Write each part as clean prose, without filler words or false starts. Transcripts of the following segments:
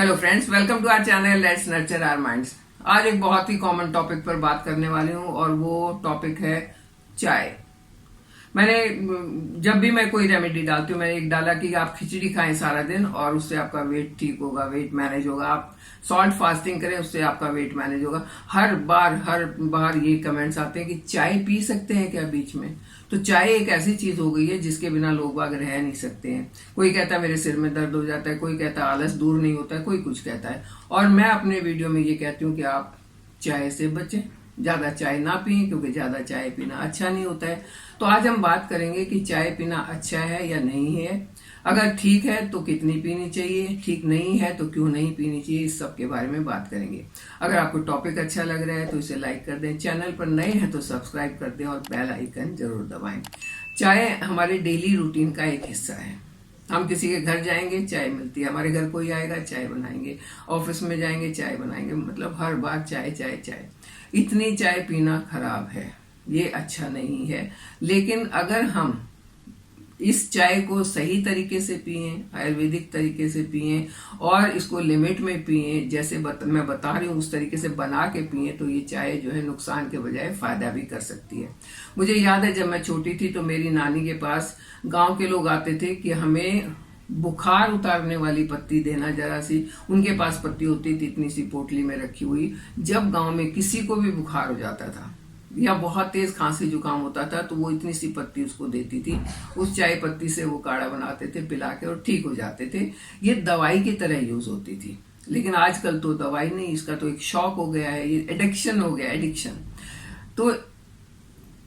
Hello friends, welcome to our channel let's nurture our minds. आज एक बहुत ही common topic पर बात करने वाली हूँ और वो टॉपिक है चाय। मैंने जब भी मैं कोई रेमेडी डालती हूँ, मैंने एक डाला कि आप खिचड़ी खाएं सारा दिन और उससे आपका वेट ठीक होगा, वेट मैनेज होगा। आप सॉल्ट फास्टिंग करें, उससे आपका वेट मैनेज होगा। हर बार ये कमेंट्स आते हैं कि चाय पी सकते हैं क्या बीच में। तो चाय एक ऐसी चीज हो गई है जिसके बिना लोग बाग रह नहीं सकते हैं। कोई कहता है मेरे सिर में दर्द हो जाता है, कोई कहता है आलस दूर नहीं होता है, कोई कुछ कहता है। और मैं अपने वीडियो में ये कहती हूँ कि आप चाय से बचें, ज्यादा चाय ना पिए, क्योंकि ज्यादा चाय पीना अच्छा नहीं होता है। तो आज हम बात करेंगे कि चाय पीना अच्छा है या नहीं है। अगर ठीक है तो कितनी पीनी चाहिए, ठीक नहीं है तो क्यों नहीं पीनी चाहिए, इस सब के बारे में बात करेंगे। अगर आपको टॉपिक अच्छा लग रहा है तो इसे लाइक कर दें, चैनल पर नए हैं तो सब्सक्राइब कर दें और बेल आइकन जरूर दबाएं। चाय हमारे डेली रूटीन का एक हिस्सा है। हम किसी के घर जाएंगे, चाय मिलती है। हमारे घर कोई आएगा, चाय बनाएंगे। ऑफिस में जाएंगे, चाय बनाएंगे। मतलब हर बार चाय चाय चाय। इतनी चाय पीना खराब है, ये अच्छा नहीं है। लेकिन अगर हम इस चाय को सही तरीके से पिए, आयुर्वेदिक तरीके से पिए और इसको लिमिट में पिए, जैसे मैं बता रही हूँ उस तरीके से बना के पिए, तो ये चाय जो है नुकसान के बजाय फायदा भी कर सकती है। मुझे याद है जब मैं छोटी थी तो मेरी नानी के पास गांव के लोग आते थे कि हमें बुखार उतारने वाली पत्ती देना जरा सी। उनके पास पत्ती होती थी इतनी सी पोटली में रखी हुई। जब गांव में किसी को भी बुखार हो जाता था या बहुत तेज खांसी जुकाम होता था तो वो इतनी सी पत्ती उसको देती थी। उस चाय पत्ती से वो काढ़ा बनाते थे, पिला के, और ठीक हो जाते थे। ये दवाई की तरह यूज होती थी। लेकिन आजकल तो दवाई नहीं, इसका तो एक शौक हो गया है, ये एडिक्शन हो गया, एडिक्शन। तो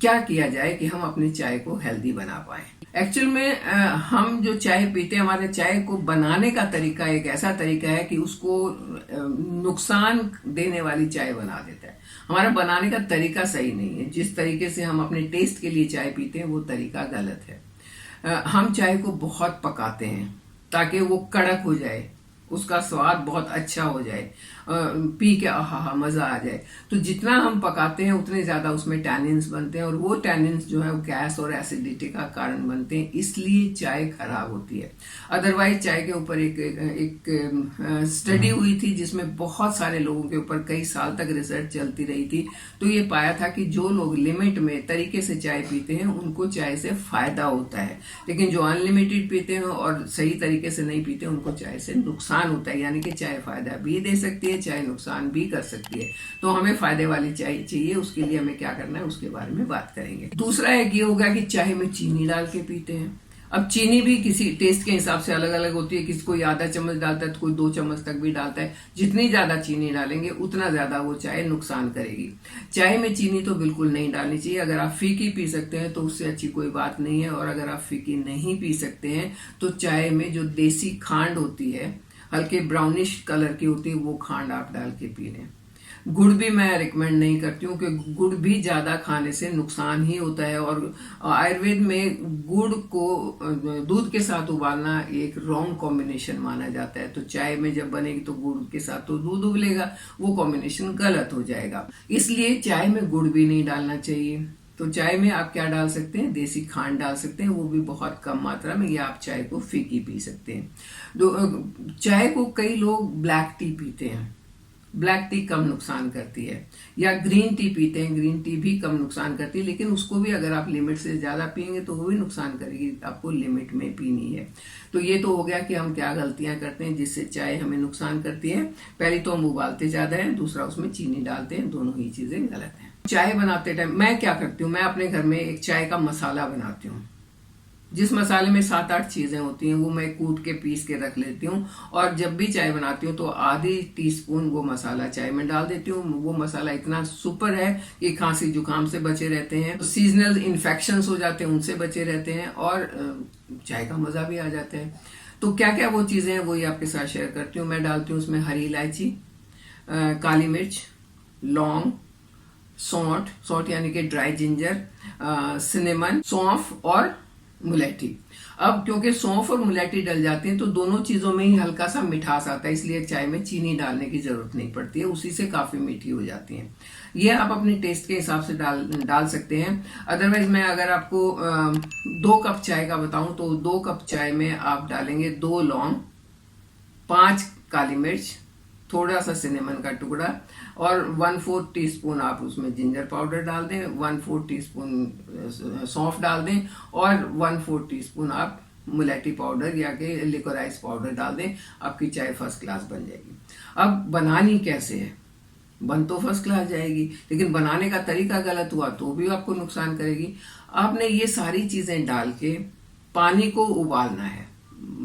क्या किया जाए कि हम अपनी चाय को हेल्दी बना पाए। एक्चुअल में हम जो चाय पीते हैं, हमारे चाय को बनाने का तरीका एक ऐसा तरीका है कि उसको नुकसान देने वाली चाय बना देता है। हमारा बनाने का तरीका सही नहीं है। जिस तरीके से हम अपने टेस्ट के लिए चाय पीते हैं वो तरीका गलत है। हम चाय को बहुत पकाते हैं ताकि वो कड़क हो जाए, उसका स्वाद बहुत अच्छा हो जाए, पी के आहा मजा आ जाए। तो जितना हम पकाते हैं उतने ज्यादा उसमें टैनिन्स बनते हैं और वो टैनिन्स जो है वो गैस और एसिडिटी का कारण बनते हैं, इसलिए चाय खराब होती है। अदरवाइज चाय के ऊपर एक स्टडी हुई थी जिसमें बहुत सारे लोगों के ऊपर कई साल तक रिसर्च चलती रही थी। तो ये पाया था कि जो लोग लिमिट में तरीके से चाय पीते हैं उनको चाय से फायदा होता है, लेकिन जो अनलिमिटेड पीते हैं और सही तरीके से नहीं पीते उनको चाय से नुकसान होता है। यानी कि चाय फायदा भी दे सकती है, चाहे नुकसान भी कर सकती है। तो हमें फायदे वाली चाय चाहिए, उसके लिए हमें क्या करना है उसके बारे में बात करेंगे। दूसरा एक ये होगा कि चाय में चीनी डाल के पीते हैं। अब चीनी भी किसी टेस्ट के हिसाब से अलग अलग होती है। किसी कोई आधा चम्मच डालता है तो कोई 2 चम्मच तक भी डालता है। जितनी ज्यादा चीनी डालेंगे उतना ज्यादा वो चाय नुकसान करेगी। चाय में चीनी तो बिल्कुल नहीं डालनी चाहिए। अगर आप फीकी पी सकते हैं तो उससे अच्छी कोई बात नहीं है, और अगर आप फीकी नहीं पी सकते हैं तो चाय में जो देसी खांड होती है, हल्के ब्राउनिश कलर की होती है, वो खांड आप डाल के पी लें। गुड़ भी मैं रिकमेंड नहीं करती हूँ कि गुड़ भी ज्यादा खाने से नुकसान ही होता है। और आयुर्वेद में गुड़ को दूध के साथ उबालना एक रॉन्ग कॉम्बिनेशन माना जाता है। तो चाय में जब बनेगी तो गुड़ के साथ तो दूध उबलेगा, वो कॉम्बिनेशन गलत हो जाएगा। इसलिए चाय में गुड़ भी नहीं डालना चाहिए। तो चाय में आप क्या डाल सकते हैं, देसी खांड डाल सकते हैं, वो भी बहुत कम मात्रा में, या आप चाय को फीकी पी सकते हैं। चाय को कई लोग ब्लैक टी पीते हैं, ब्लैक टी कम नुकसान करती है, या ग्रीन टी पीते हैं, ग्रीन टी भी कम नुकसान करती है। लेकिन उसको भी अगर आप लिमिट से ज्यादा पियेंगे तो वो भी नुकसान करेगी। आपको लिमिट में पीनी है। तो ये तो हो गया कि हम क्या गलतियां करते हैं जिससे चाय हमें नुकसान करती है। पहली तो हम उबालते ज्यादा है, दूसरा उसमें चीनी डालते हैं, दोनों ही चीजें गलत है। चाय बनाते टाइम मैं क्या करती हूँ, मैं अपने घर में एक चाय का मसाला बनाती हूँ। जिस मसाले में 7-8 चीजें होती हैं वो मैं कूट के पीस के रख लेती हूँ, और जब भी चाय बनाती हूँ तो आधी टीस्पून वो मसाला चाय में डाल देती हूँ। वो मसाला इतना सुपर है कि खांसी जुकाम से बचे रहते हैं, सीजनल इन्फेक्शंस हो जाते हैं उनसे बचे रहते हैं, और चाय का मजा भी आ जाता है। तो क्या क्या वो चीजें हैं वही आपके साथ शेयर करती हूँ। मैं डालती हूँ उसमें हरी इलायची, काली मिर्च, लौंग, सौंठ यानी कि ड्राई जिंजर, सिनेमन, सौंफ और मुलेठी। अब क्योंकि सौंफ और मुलेठी डल जाती हैं तो दोनों चीजों में ही हल्का सा मिठास आता है, इसलिए चाय में चीनी डालने की जरूरत नहीं पड़ती है, उसी से काफी मीठी हो जाती है। ये आप अपने टेस्ट के हिसाब से डाल सकते हैं। अदरवाइज मैं अगर आपको 2 कप चाय का बताऊं तो 2 कप चाय में आप डालेंगे 2 लौंग, 5 काली मिर्च, थोड़ा सा सिनेमन का टुकड़ा और 1/4 टीस्पून आप उसमें जिंजर पाउडर डाल दें, 1/4 टीस्पून सौंफ डाल दें और 1/4 टीस्पून आप मुलेठी पाउडर या कि लिकोराइज पाउडर डाल दें। आपकी चाय फर्स्ट क्लास बन जाएगी। अब बनानी कैसे है? बन तो फर्स्ट क्लास जाएगी, लेकिन बनाने का तरीका गलत हुआ तो भी आपको नुकसान करेगी। आपने ये सारी चीजें डाल के पानी को उबालना है।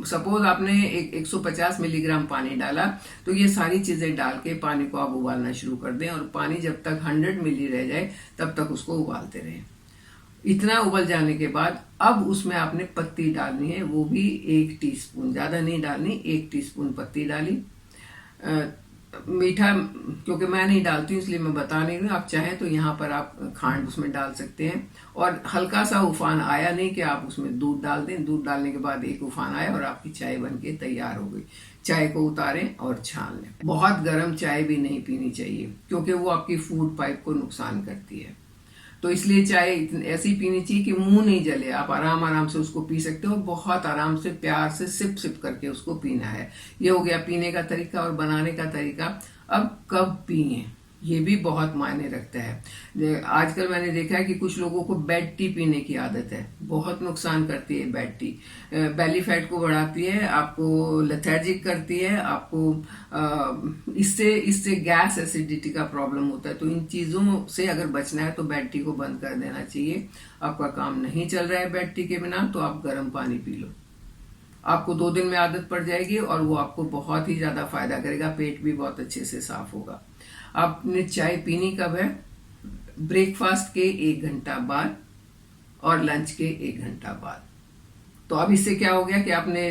सपोज आपने 150 मिलीग्राम पानी डाला, तो ये सारी चीजें डाल के पानी को आप उबालना शुरू कर दें और पानी जब तक 100 मिली रह जाए तब तक उसको उबालते रहें। इतना उबल जाने के बाद अब उसमें आपने पत्ती डालनी है, वो भी 1 टीस्पून, ज्यादा नहीं डालनी, 1 टीस्पून पत्ती डाली। मीठा क्योंकि मैं नहीं डालती हूँ इसलिए मैं बता नहीं रही हूँ, आप चाहें तो यहाँ पर आप खांड उसमें डाल सकते हैं। और हल्का सा उफान आया नहीं कि आप उसमें दूध डाल दें। दूध डालने के बाद एक उफान आया और आपकी चाय बनके तैयार हो गई। चाय को उतारें और छान लें। बहुत गर्म चाय भी नहीं पीनी चाहिए क्योंकि वो आपकी फूड पाइप को नुकसान करती है। तो इसलिए चाय ऐसी पीनी चाहिए कि मुंह नहीं जले, आप आराम आराम से उसको पी सकते हो। बहुत आराम से प्यार से सिप सिप करके उसको पीना है। ये हो गया पीने का तरीका और बनाने का तरीका। अब कब पिए ये भी बहुत मायने रखता है। आजकल मैंने देखा है कि कुछ लोगों को बेड टी पीने की आदत है, बहुत नुकसान करती है बेड टी। बेली फैट को बढ़ाती है, आपको लेथार्जिक करती है, आपको इससे गैस एसिडिटी का प्रॉब्लम होता है। तो इन चीजों से अगर बचना है तो बेड टी को बंद कर देना चाहिए। आपका काम नहीं चल रहा है बेड टी के बिना तो आप गर्म पानी पी लो। आपको 2 दिन में आदत पड़ जाएगी और वो आपको बहुत ही ज्यादा फायदा करेगा। पेट भी बहुत अच्छे से साफ होगा। आपने चाय पीनी कब है? ब्रेकफास्ट के 1 घंटा बाद और लंच के 1 घंटा बाद। तो अब इससे क्या हो गया कि आपने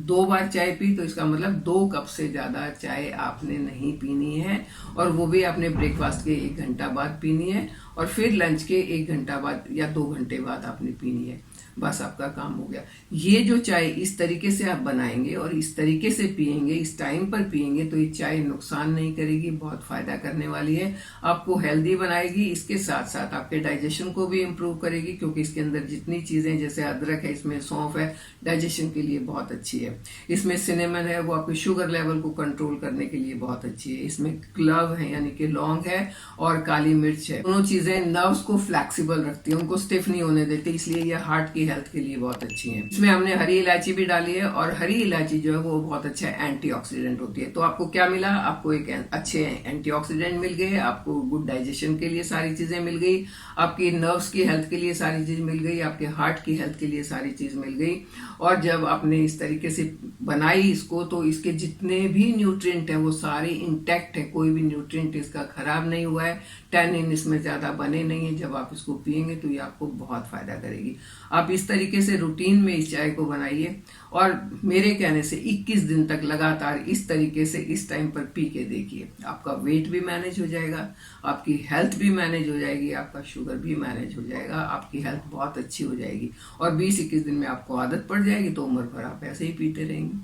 2 बार चाय पी, तो इसका मतलब 2 कप से ज्यादा चाय आपने नहीं पीनी है और वो भी आपने ब्रेकफास्ट के 1 घंटा बाद पीनी है और फिर लंच के 1 घंटा बाद या 2 घंटे बाद आपने पीनी है। बस आपका काम हो गया। ये जो चाय इस तरीके से आप बनाएंगे और इस तरीके से पिएंगे, इस टाइम पर पिएंगे, तो ये चाय नुकसान नहीं करेगी, बहुत फायदा करने वाली है। आपको हेल्दी बनाएगी, इसके साथ साथ आपके डाइजेशन को भी इम्प्रूव करेगी क्योंकि इसके अंदर जितनी चीजें, जैसे अदरक है, इसमें सौंफ है, डाइजेशन के लिए बहुत अच्छी है। इसमें सिनेमन है, वो आपके शुगर लेवल को कंट्रोल करने के लिए बहुत अच्छी है। इसमें क्लव है यानी कि लौंग है और काली मिर्च है। दोनों चीजें नर्व्स को फ्लेक्सिबल रखती है, उनको स्टिफ नहीं होने देती, इसलिए ये हार्ट की हेल्थ के लिए बहुत अच्छी है। इसमें हमने हरी इलायची भी डाली है और हरी इलायची जो है वो बहुत अच्छा एंटीऑक्सीडेंट होती है। तो आपको क्या मिला? आपको एक अच्छे एंटीऑक्सीडेंट मिल गए, आपको गुड डाइजेशन के लिए सारी चीजें मिल गई, आपकी नर्व्स की हेल्थ के लिए सारी चीज मिल गई, आपके हार्ट की हेल्थ के लिए सारी चीज मिल गई। और जब आपने इस तरीके से बनाई इसको, तो इसके जितने भी न्यूट्रिएंट है वो सारे इंटैक्ट है, कोई भी न्यूट्रिएंट इसका खराब नहीं हुआ है, टैनिन इसमें ज्यादा बने नहीं है। जब आप इसको पिएंगे तो ये आपको बहुत फायदा करेगी। आप इस तरीके से रूटीन में इस चाय को बनाइए और मेरे कहने से 21 दिन तक लगातार इस तरीके से इस टाइम पर पी के देखिए। आपका वेट भी मैनेज हो जाएगा, आपकी हेल्थ भी मैनेज हो जाएगी, आपका शुगर भी मैनेज हो जाएगा, आपकी हेल्थ बहुत अच्छी हो जाएगी और 20-21 दिन में आपको आदत पड़ जाएगी तो उम्र भर आप ऐसे ही पीते रहेंगे।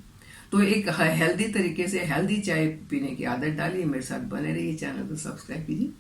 तो एक हेल्दी तरीके से हेल्दी चाय पीने की आदत डालिए। मेरे साथ बने रहिए, चैनल को सब्सक्राइब कीजिए।